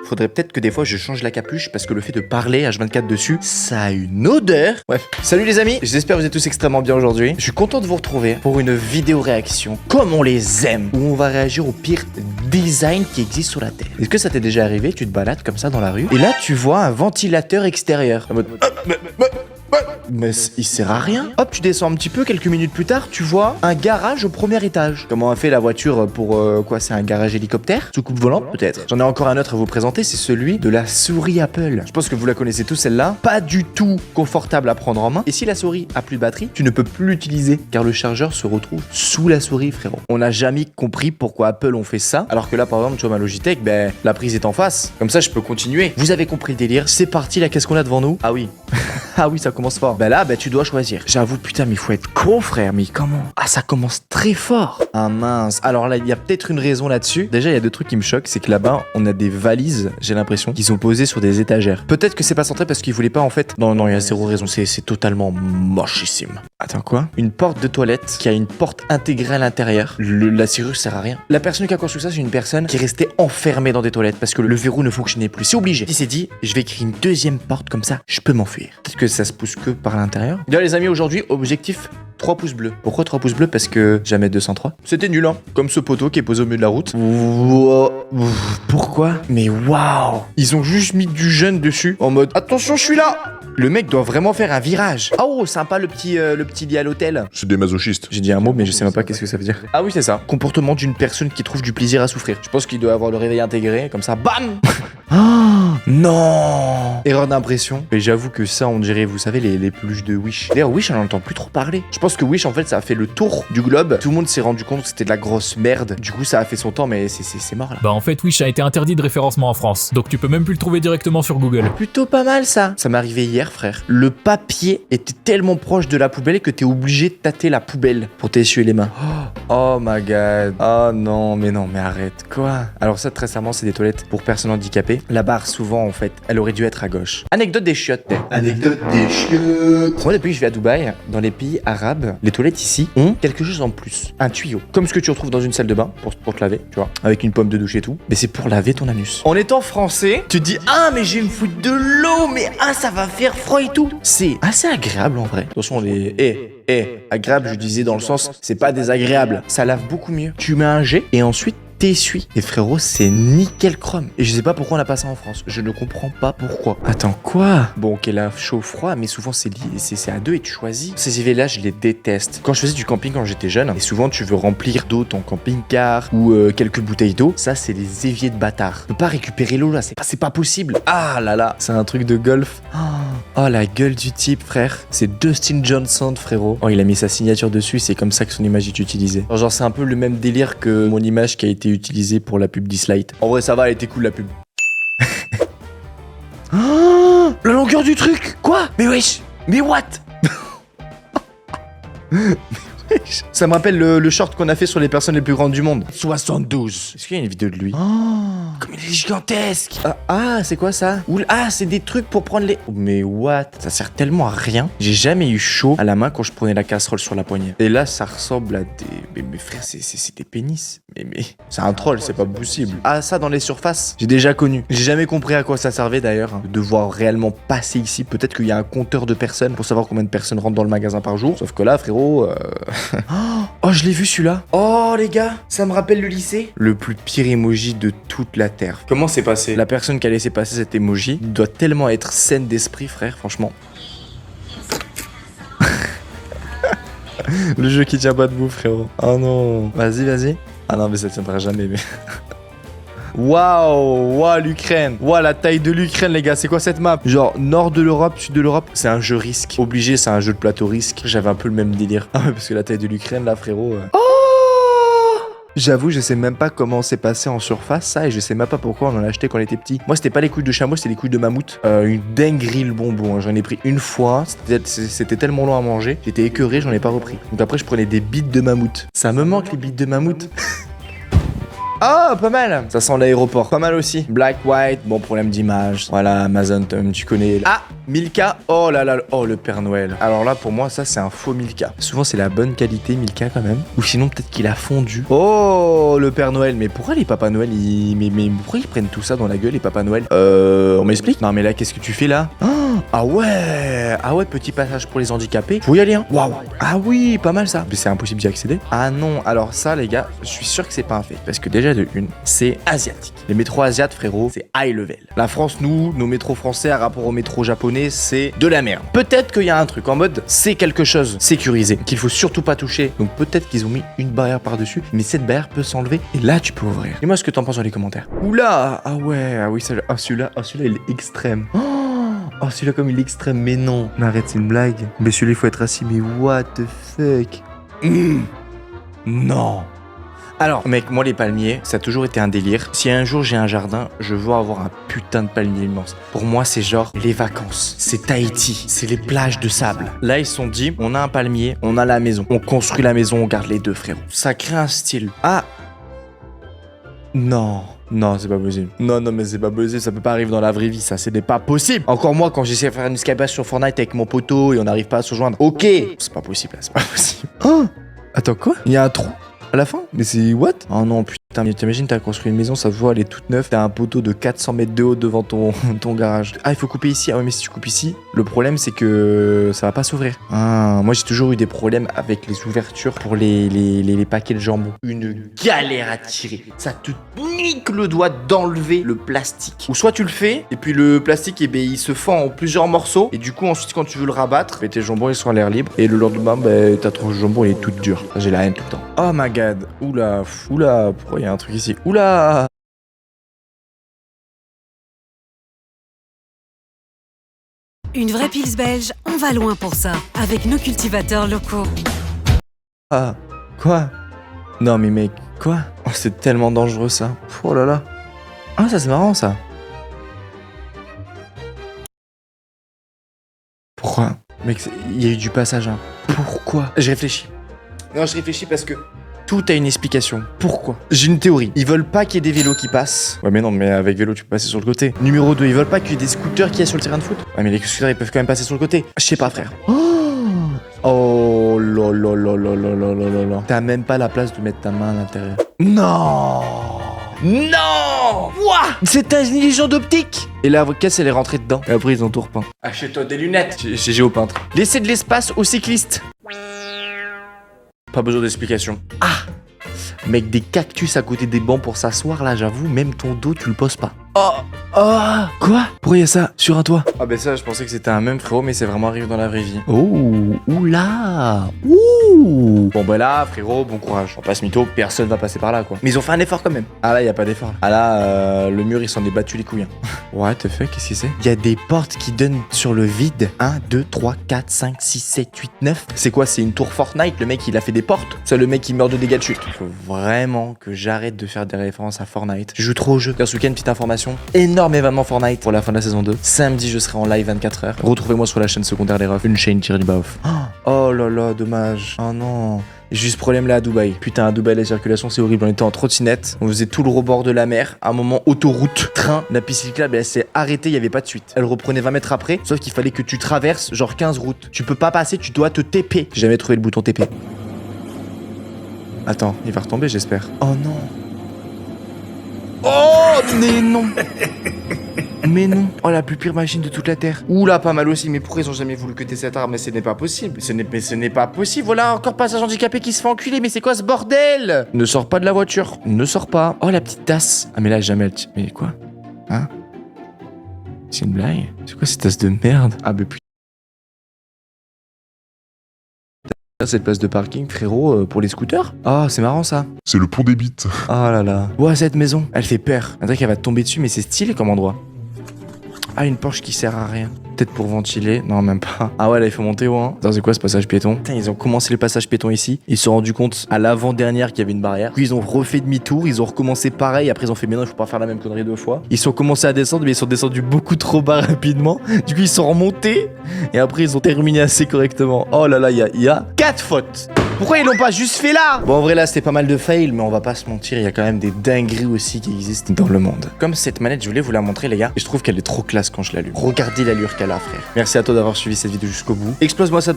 Faudrait peut-être que des fois je change la capuche parce que le fait de parler H24 dessus, ça a une odeur. Bref, salut les amis, j'espère que vous êtes tous extrêmement bien aujourd'hui. Je suis content de vous retrouver pour une vidéo réaction comme on les aime, où on va réagir au pire design qui existe sur la Terre. Est-ce que ça t'est déjà arrivé? Tu te balades comme ça dans la rue et là tu vois un ventilateur extérieur. En mode... Mais il sert à rien. Hop, tu descends un petit peu, quelques minutes plus tard, tu vois un garage au premier étage. Comment a fait la voiture pour quoi? C'est un garage hélicoptère? Soucoupe volante peut-être? J'en ai encore un autre à vous présenter, c'est celui de la souris Apple. Je pense que vous la connaissez tous celle-là. Pas du tout confortable à prendre en main. Et si la souris a plus de batterie, tu ne peux plus l'utiliser car le chargeur se retrouve sous la souris, frérot. On n'a jamais compris pourquoi Apple ont fait ça. Alors que là, par exemple, tu vois ma Logitech, ben la prise est en face. Comme ça, je peux continuer. Vous avez compris le délire. C'est parti, là, qu'est-ce qu'on a devant nous? Ah oui. Ah oui, ça commence fort. Bah là, tu dois choisir. J'avoue, putain, mais il faut être con, frère. Mais comment? Ah, ça commence très fort. Ah mince. Alors là, il y a peut-être une raison là-dessus. Déjà, il y a deux trucs qui me choquent. C'est que là-bas, on a des valises, j'ai l'impression, qui sont posées sur des étagères. Peut-être que c'est pas centré parce qu'ils voulaient pas, en fait. Non, il y a zéro raison. C'est totalement mochissime. Attends, quoi? Une porte de toilette qui a une porte intégrée à l'intérieur. La serrure sert à rien. La personne qui a construit ça, c'est une personne qui est restée enfermée dans des toilettes parce que le verrou ne fonctionnait plus. C'est obligé. Il s'est dit, je vais créer une deuxième porte comme ça, je peux m'enfuir. Peut-être que ça se pousse que par l'intérieur. Bien les amis, aujourd'hui, objectif 3 pouces bleus. Pourquoi 3 pouces bleus? Parce que jamais 203. C'était nul, hein. Comme ce poteau qui est posé au milieu de la route. Pourquoi? Mais waouh! Ils ont juste mis du jeune dessus en mode attention, je suis là! Le mec doit vraiment faire un virage. Oh, sympa le petit lit à l'hôtel. C'est des masochistes. J'ai dit un mot, mais je sais même pas qu'est-ce que ça veut dire. Ah oui, c'est ça. Comportement d'une personne qui trouve du plaisir à souffrir. Je pense qu'il doit avoir le réveil intégré, comme ça, bam! Oh, non! Erreur d'impression. Mais j'avoue que ça, on dirait, vous savez, les peluches de Wish. D'ailleurs, Wish, on n'en entend plus trop parler. Je pense que Wish, en fait, ça a fait le tour du globe. Tout le monde s'est rendu compte que c'était de la grosse merde. Du coup, ça a fait son temps, mais c'est mort là. Bah en fait, Wish a été interdit de référencement en France, donc tu peux même plus le trouver directement sur Google. Plutôt pas mal ça. Ça m'est arrivé hier, frère. Le papier était tellement proche de la poubelle que t'es obligé de tâter la poubelle pour t'essuyer les mains. Oh my god. Oh non, mais arrête. Quoi? Alors ça, très sincèrement, c'est des toilettes pour personnes handicapées. La barre, souvent, en fait, elle aurait dû être à gauche. Anecdote des chiottes. Anecdote des chiottes. Moi, depuis que je vais à Dubaï, dans les pays arabes, les toilettes ici ont quelque chose en plus. Un tuyau. Comme ce que tu retrouves dans une salle de bain pour te laver, tu vois. Avec une pomme de douche et tout. Mais c'est pour laver ton anus. En étant français, tu te dis, ah, mais j'ai une foutre de l'eau, mais ah, ça va faire froid et tout. C'est assez agréable en vrai. Attention, agréable, je disais dans le sens, c'est pas désagréable. Ça lave beaucoup mieux. Tu mets un jet et ensuite t'essuies. Et frérot, c'est nickel chrome. Et je sais pas pourquoi on a pas ça en France. Je ne comprends pas pourquoi. Attends, quoi? Bon, ok, là, chaud, froid, mais souvent c'est à deux et tu choisis. Ces IV là, je les déteste. Quand je faisais du camping quand j'étais jeune, et souvent tu veux remplir d'eau ton camping-car ou quelques bouteilles d'eau, ça c'est les éviers de bâtard. Tu peux pas récupérer l'eau là, c'est pas possible. Ah là là, c'est un truc de golf. Oh, la gueule du type, frère. C'est Dustin Johnson, frérot. Oh, il a mis sa signature dessus, c'est comme ça que son image est utilisée. Genre, c'est un peu le même délire que mon image qui a été utilisée pour la pub d'Islight. En vrai, ça va, elle était cool la pub. Oh, la longueur du truc. Quoi? Mais wesh. Mais what? Ça me rappelle le short qu'on a fait sur les personnes les plus grandes du monde. 72. Est-ce qu'il y a une vidéo de lui? Oh, comme il est gigantesque. C'est quoi ça? Ah, c'est des trucs pour prendre les... Oh, mais what? Ça sert tellement à rien. J'ai jamais eu chaud à la main quand je prenais la casserole sur la poignée. Et là, ça ressemble à des... Mais frère, c'est des pénis. Mais c'est un troll, c'est pas possible. Ah, ça dans les surfaces, j'ai déjà connu. J'ai jamais compris à quoi ça servait d'ailleurs. De devoir réellement passer ici. Peut-être qu'il y a un compteur de personnes pour savoir combien de personnes rentrent dans le magasin par jour. Sauf que là, frérot... Oh, je l'ai vu celui-là. Oh, les gars, ça me rappelle le lycée. Le plus pire emoji de toute la Terre. Comment c'est passé? La personne qui a laissé passer cet emoji doit tellement être saine d'esprit, frère, franchement. Le jeu qui tient pas debout, frérot. Oh non. Vas-y. Ah non, mais ça tiendra jamais, mais... Waouh, l'Ukraine. Waouh, la taille de l'Ukraine, les gars. C'est quoi cette map? Genre, nord de l'Europe, sud de l'Europe. C'est un jeu risque. Obligé, c'est un jeu de plateau risque. J'avais un peu le même délire. Ah ouais, parce que la taille de l'Ukraine, là, frérot... Oh! J'avoue, je sais même pas comment c'est passé en surface, ça, et je sais même pas pourquoi on en a acheté quand on était petit. Moi, c'était pas les couilles de chameau, c'était les couilles de mammouth. Une dinguerie le bonbon. Hein. J'en ai pris une fois. C'était tellement long à manger. J'étais écœuré, j'en ai pas repris. Donc après, je prenais des bites de mammouth. Ça me manque, les bites de mammouth. Ah, pas mal. Ça sent l'aéroport. Pas mal aussi. Black, white, bon problème d'image. Voilà, Amazon, tu connais. Ah, Milka. Oh là là, oh le Père Noël. Alors là, pour moi, ça c'est un faux Milka. Souvent, c'est la bonne qualité Milka quand même. Ou sinon, peut-être qu'il a fondu. Oh, le Père Noël. Mais pourquoi les Papa Noël, mais pourquoi ils prennent tout ça dans la gueule, les Papa Noël? On m'explique? Non, mais là, qu'est-ce que tu fais là? Ah ouais. Ah ouais, petit passage pour les handicapés. Faut y aller, hein. Waouh. Ah oui, pas mal ça. Mais c'est impossible d'y accéder. Ah non, alors ça, les gars, je suis sûr que c'est pas un fait. Parce que déjà, de une, c'est asiatique. Les métros asiates, frérot, c'est high level. La France, nous, nos métros français, à rapport aux métros japonais, c'est de la merde. Peut-être qu'il y a un truc en mode, c'est quelque chose sécurisé, qu'il faut surtout pas toucher. Donc peut-être qu'ils ont mis une barrière par-dessus, mais cette barrière peut s'enlever et là, tu peux ouvrir. Dis-moi ce que t'en penses dans les commentaires. Oula. Ah ouais, ah oui, ça, ah celui-là, il est extrême. Oh, celui-là, comme il est extrême, mais non. Mais arrête, c'est une blague. Mais celui-là, il faut être assis, mais what the fuck. Non. Alors, mec, moi, les palmiers, ça a toujours été un délire. Si un jour j'ai un jardin, je veux avoir un putain de palmier immense. Pour moi, c'est genre les vacances. C'est Tahiti. C'est les plages de sable. Là, ils se sont dit, on a un palmier, on a la maison. On construit la maison, on garde les deux, frérot. Ça crée un style. Ah. Non. Non, c'est pas possible. Non, mais c'est pas possible, ça peut pas arriver dans la vraie vie, ça, ce n'est pas possible. Encore moi, quand j'essaie de faire une Skybash sur Fortnite avec mon poteau et on n'arrive pas à se rejoindre. Ok. C'est pas possible, là, c'est pas possible. Oh. Attends, quoi? Il y a un trou à la fin? Mais c'est what? Oh non, putain, mais t'imagines, t'as construit une maison, ça se voit, elle est toute neuve, t'as un poteau de 400 mètres de haut devant ton garage. Ah, il faut couper ici. Ah ouais, mais si tu coupes ici, le problème, c'est que ça va pas s'ouvrir. Ah, moi, j'ai toujours eu des problèmes avec les ouvertures pour les paquets de jambon. Une galère à tirer. Ça te nique le doigt d'enlever le plastique. Ou soit tu le fais, et puis le plastique, eh ben, il se fend en plusieurs morceaux, et du coup, ensuite, quand tu veux le rabattre, tes jambons, ils sont à l'air libre, et le lendemain, ta tranche de jambon, elle est toute dure. J'ai la haine tout le temps. Oh my god. Oula, oula, pourquoi il y a un truc ici? Oula. Une vraie Pils belge, on va loin pour ça, avec nos cultivateurs locaux. Ah, quoi? Non mais mec, quoi? Oh, c'est tellement dangereux ça. Oh là là. Ah, ça c'est marrant ça. Pourquoi? Mec, il y a eu du passage, hein. Pourquoi? Je réfléchis. Non, je réfléchis parce que tout a une explication. Pourquoi? J'ai une théorie. Ils veulent pas qu'il y ait des vélos qui passent. Ouais, mais non, mais avec vélo, tu peux passer sur le côté. Numéro 2, ils veulent pas qu'il y ait des scooters qui aient sur le terrain de foot. Ouais, mais les scooters, ils peuvent quand même passer sur le côté. Je sais pas, frère. Oh là là là là là là là là. T'as même pas la place de mettre ta main à l'intérieur. Non. Non. Ouah. C'est une illusion d'optique. Et la caisse, elle est rentrée dedans. Et après, ils ont tout repeint. Achète-toi des lunettes. Chez Géopeintre. Laissez de l'espace aux cyclistes. Pas besoin d'explication. Ah. Mec, des cactus à côté des bancs pour s'asseoir, là, j'avoue, même ton dos, tu le poses pas. Oh. Oh. Quoi? Pourquoi y a ça sur un toit? Ah ben ça, je pensais que c'était un même frérot, mais c'est vraiment arrivé dans la vraie vie. Oh. Oula. Ouh. Bon ben là, frérot, bon courage. On passe mytho, personne va passer par là, quoi. Mais ils ont fait un effort quand même. Ah là, y a pas d'effort. Ah là, le mur, il s'en est battu les couilles. What the fuck, qu'est-ce que c'est? Y a des portes qui donnent sur le vide. 1, 2, 3, 4, 5, 6, 7, 8, 9. C'est quoi? C'est une tour Fortnite? Le mec, il a fait des portes? C'est le mec qui meurt de dégâts de chute. Faut vraiment que j'arrête de faire des références à Fortnite. Je joue trop au jeu. Ce week-end, petite information. Énorme événement Fortnite pour la fin de la saison 2. Samedi, je serai en live 24h. Retrouvez-moi sur la chaîne secondaire des refs. Une chaîne tirée du bas off. Oh là là, dommage. Oh non. Juste problème là à Dubaï. Putain, à Dubaï, la circulation, c'est horrible. On était en trottinette. On faisait tout le rebord de la mer. À un moment, autoroute, train. La piste cyclable, elle s'est arrêtée. Il n'y avait pas de suite. Elle reprenait 20 mètres après. Sauf qu'il fallait que tu traverses genre 15 routes. Tu peux pas passer, tu dois te TP. J'ai jamais trouvé le bouton TP. Attends, il va retomber, j'espère. Oh non. Oh, mais non. Mais non. Oh, la plus pire machine de toute la Terre. Oula, pas mal aussi. Mais pourquoi ils ont jamais voulu que t'aies cette arme? Mais ce n'est pas possible. Ce n'est pas possible. Voilà, encore passage handicapé qui se fait enculer. Mais c'est quoi ce bordel? Ne sors pas de la voiture. Ne sors pas. Oh, la petite tasse. Ah, mais là, jamais elle... Mais quoi? Hein? C'est une blague? C'est quoi cette tasse de merde? Ah, mais putain. Cette place de parking, frérot, pour les scooters? Ah, c'est marrant ça. C'est le pont des bites. Ah là là. Ouah, cette maison, elle fait peur. On dirait qu'elle va te tomber dessus, mais c'est stylé comme endroit. Ah, une Porsche qui sert à rien. Peut-être pour ventiler. Non, même pas. Ah ouais, là, il faut monter haut, hein. Attends, c'est quoi ce passage piéton? Putain, ils ont commencé le passage piéton ici. Ils se sont rendus compte à l'avant-dernière qu'il y avait une barrière. Puis ils ont refait demi-tour. Ils ont recommencé pareil. Après, ils ont fait, mais non, il faut pas faire la même connerie deux fois. Ils sont commencé à descendre, mais ils sont descendus beaucoup trop bas rapidement. Du coup, ils sont remontés. Et après, ils ont terminé assez correctement. Oh là là, il y a 4 fautes. Pourquoi ils l'ont pas juste fait là? Bon, en vrai, là, c'était pas mal de fails, mais on va pas se mentir, il y a quand même des dingueries aussi qui existent dans le monde. Comme cette manette, je voulais vous la montrer, les gars, et je trouve qu'elle est trop classe quand je l'allume. Regardez l'allure qu'elle a, frère. Merci à toi d'avoir suivi cette vidéo jusqu'au bout. Explose-moi cette barre